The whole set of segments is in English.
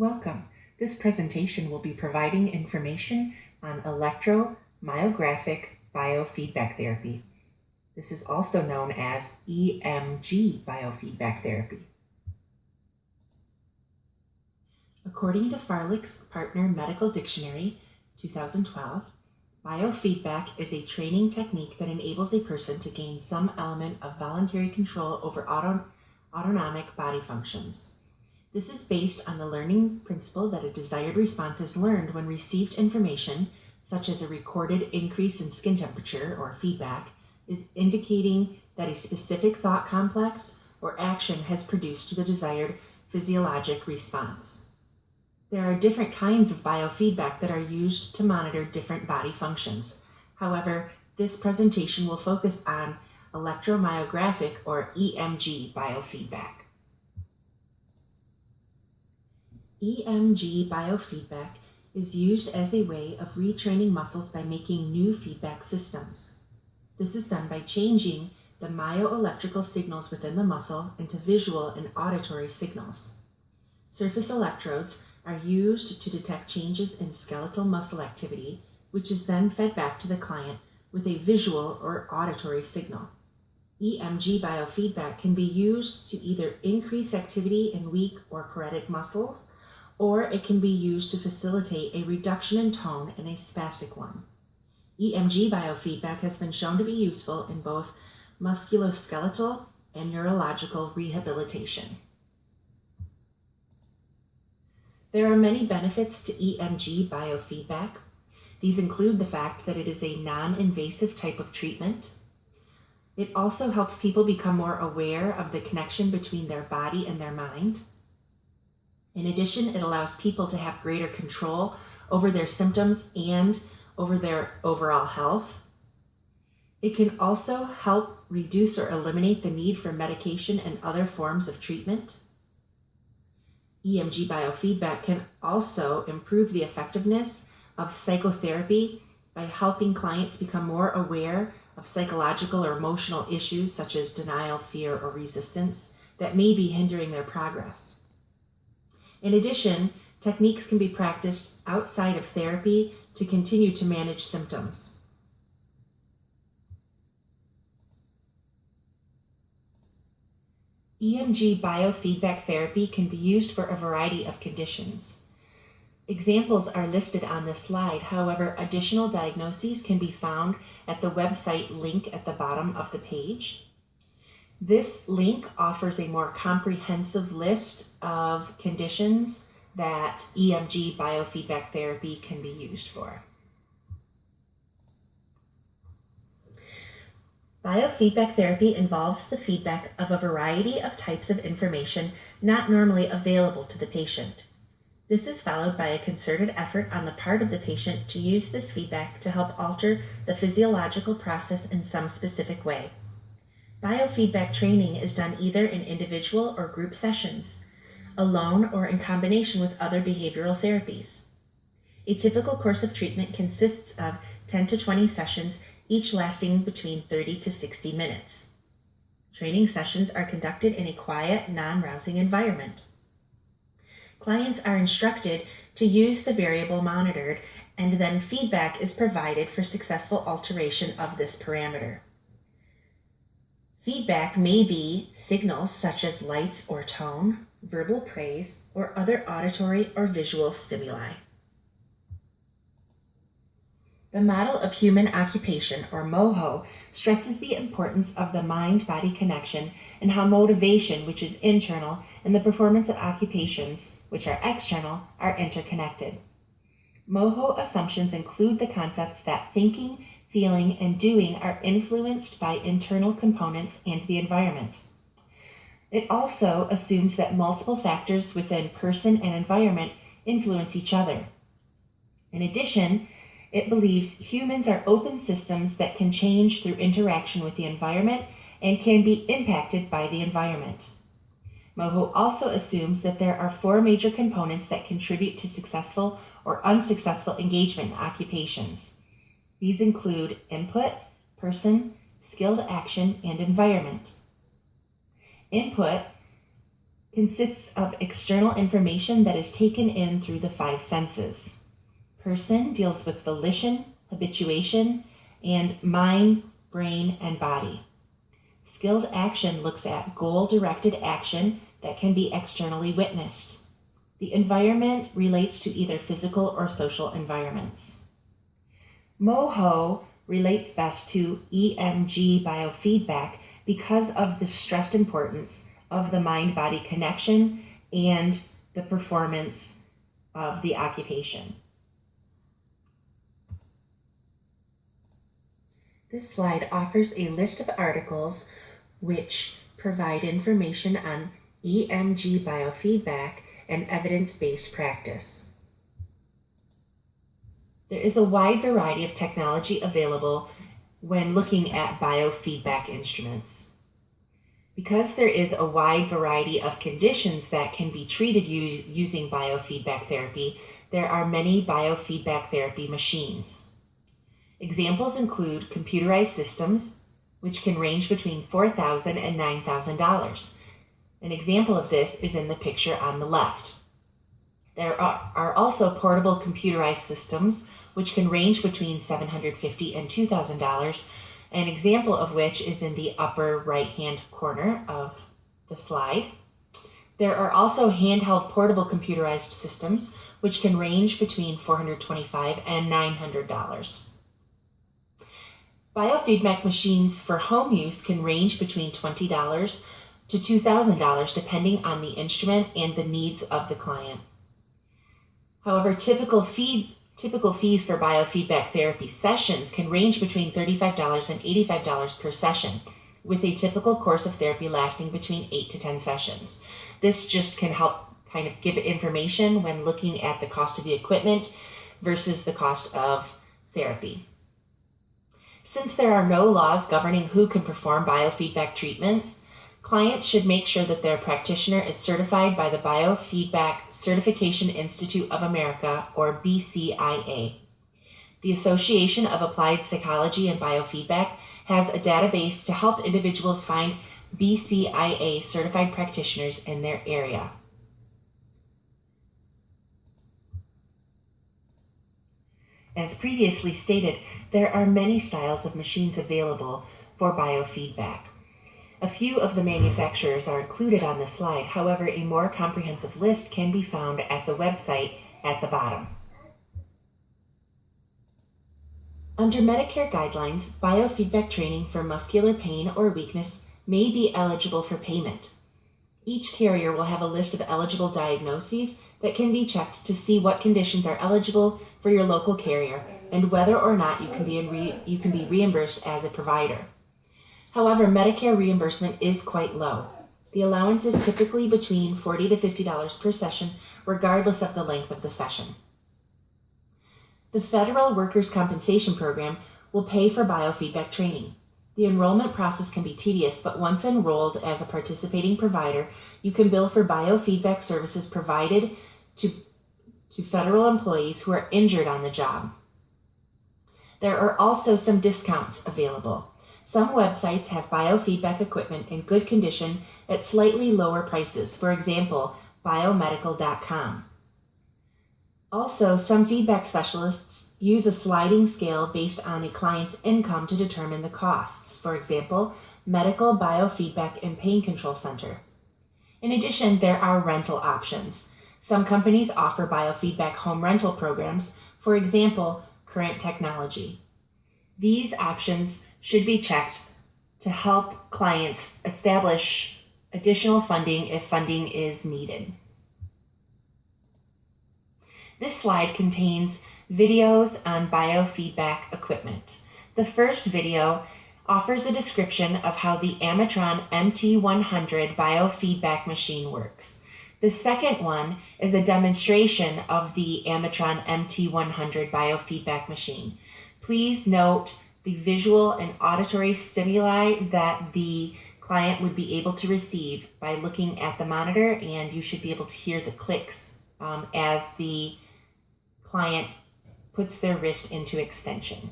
Welcome. This presentation will be providing information on electromyographic biofeedback therapy. This is also known as EMG biofeedback therapy. According to Farlick's Partner Medical Dictionary, 2012, biofeedback is a training technique that enables a person to gain some element of voluntary control over autonomic body functions. This is based on the learning principle that a desired response is learned when received information, such as a recorded increase in skin temperature or feedback, is indicating that a specific thought complex or action has produced the desired physiologic response. There are different kinds of biofeedback that are used to monitor different body functions. However, this presentation will focus on electromyographic or EMG biofeedback. EMG biofeedback is used as a way of retraining muscles by making new feedback systems. This is done by changing the myoelectrical signals within the muscle into visual and auditory signals. Surface electrodes are used to detect changes in skeletal muscle activity, which is then fed back to the client with a visual or auditory signal. EMG biofeedback can be used to either increase activity in weak or paretic muscles, or it can be used to facilitate a reduction in tone in a spastic one. EMG biofeedback has been shown to be useful in both musculoskeletal and neurological rehabilitation. There are many benefits to EMG biofeedback. These include the fact that it is a non-invasive type of treatment. It also helps people become more aware of the connection between their body and their mind. In addition, it allows people to have greater control over their symptoms and over their overall health. It can also help reduce or eliminate the need for medication and other forms of treatment. EMG biofeedback can also improve the effectiveness of psychotherapy by helping clients become more aware of psychological or emotional issues such as denial, fear, or resistance that may be hindering their progress. In addition, techniques can be practiced outside of therapy to continue to manage symptoms. EMG biofeedback therapy can be used for a variety of conditions. Examples are listed on this slide. However, additional diagnoses can be found at the website link at the bottom of the page. This link offers a more comprehensive list of conditions that EMG biofeedback therapy can be used for. Biofeedback therapy involves the feedback of a variety of types of information not normally available to the patient. This is followed by a concerted effort on the part of the patient to use this feedback to help alter the physiological process in some specific way. Biofeedback training is done either in individual or group sessions, alone or in combination with other behavioral therapies. A typical course of treatment consists of 10 to 20 sessions, each lasting between 30 to 60 minutes. Training sessions are conducted in a quiet, non-rousing environment. Clients are instructed to use the variable monitored, and then feedback is provided for successful alteration of this parameter. Feedback may be signals such as lights or tone, verbal praise, or other auditory or visual stimuli. The model of human occupation, or MOHO, stresses the importance of the mind-body connection and how motivation, which is internal, and the performance of occupations, which are external, are interconnected. MOHO assumptions include the concepts that thinking, feeling, and doing are influenced by internal components and the environment. It also assumes that multiple factors within person and environment influence each other. In addition, it believes humans are open systems that can change through interaction with the environment and can be impacted by the environment. MOHO also assumes that there are 4 major components that contribute to successful or unsuccessful engagement in occupations. These include input, person, skilled action, and environment. Input consists of external information that is taken in through the five senses. Person deals with volition, habituation, and mind, brain, and body. Skilled action looks at goal-directed action that can be externally witnessed. The environment relates to either physical or social environments. MoHo relates best to EMG biofeedback because of the stressed importance of the mind-body connection and the performance of the occupation. This slide offers a list of articles which provide information on EMG biofeedback and evidence-based practice. There is a wide variety of technology available when looking at biofeedback instruments. Because there is a wide variety of conditions that can be treated using biofeedback therapy, there are many biofeedback therapy machines. Examples include computerized systems, which can range between $4,000 and $9,000. An example of this is in the picture on the left. There are also portable computerized systems, which can range between $750 and $2,000, an example of which is in the upper right-hand corner of the slide. There are also handheld portable computerized systems, which can range between $425 and $900. Biofeedback machines for home use can range between $20 to $2,000 depending on the instrument and the needs of the client. However, typical fees for biofeedback therapy sessions can range between $35 and $85 per session, with a typical course of therapy lasting between 8 to 10 sessions. This just can help kind of give information when looking at the cost of the equipment versus the cost of therapy. Since there are no laws governing who can perform biofeedback treatments, clients should make sure that their practitioner is certified by the Biofeedback Certification Institute of America, or BCIA. The Association of Applied Psychology and Biofeedback has a database to help individuals find BCIA certified practitioners in their area. As previously stated, there are many styles of machines available for biofeedback. A few of the manufacturers are included on this slide. However, a more comprehensive list can be found at the website at the bottom. Under Medicare guidelines, biofeedback training for muscular pain or weakness may be eligible for payment. Each carrier will have a list of eligible diagnoses that can be checked to see what conditions are eligible for your local carrier and whether or not you can be reimbursed as a provider. However, Medicare reimbursement is quite low. The allowance is typically between $40 to $50 per session, regardless of the length of the session. The Federal Workers' Compensation Program will pay for biofeedback training. The enrollment process can be tedious, but once enrolled as a participating provider, you can bill for biofeedback services provided to federal employees who are injured on the job. There are also some discounts available. Some websites have biofeedback equipment in good condition at slightly lower prices, for example, biomedical.com. Also, some feedback specialists use a sliding scale based on a client's income to determine the costs, for example, Medical Biofeedback and Pain Control Center. In addition, there are rental options. Some companies offer biofeedback home rental programs, for example, Current Technology. These options should be checked to help clients establish additional funding if funding is needed. This slide contains videos on biofeedback equipment. The first video offers a description of how the Amatron MT100 biofeedback machine works. The second one is a demonstration of the Amatron MT100 biofeedback machine. Please note the visual and auditory stimuli that the client would be able to receive by looking at the monitor, and you should be able to hear the clicks as the client puts their wrist into extension.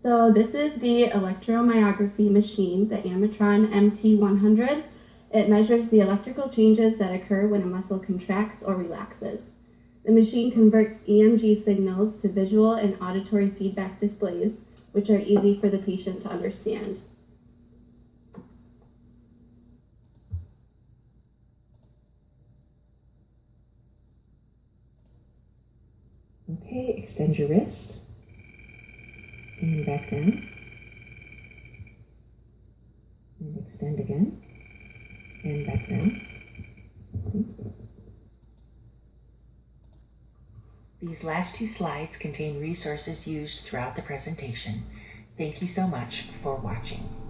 So this is the electromyography machine, the Amatron MT100. It measures the electrical changes that occur when a muscle contracts or relaxes. The machine converts EMG signals to visual and auditory feedback displays, which are easy for the patient to understand. Okay, extend your wrist and back down. And extend again and back down. These last two slides contain resources used throughout the presentation. Thank you so much for watching.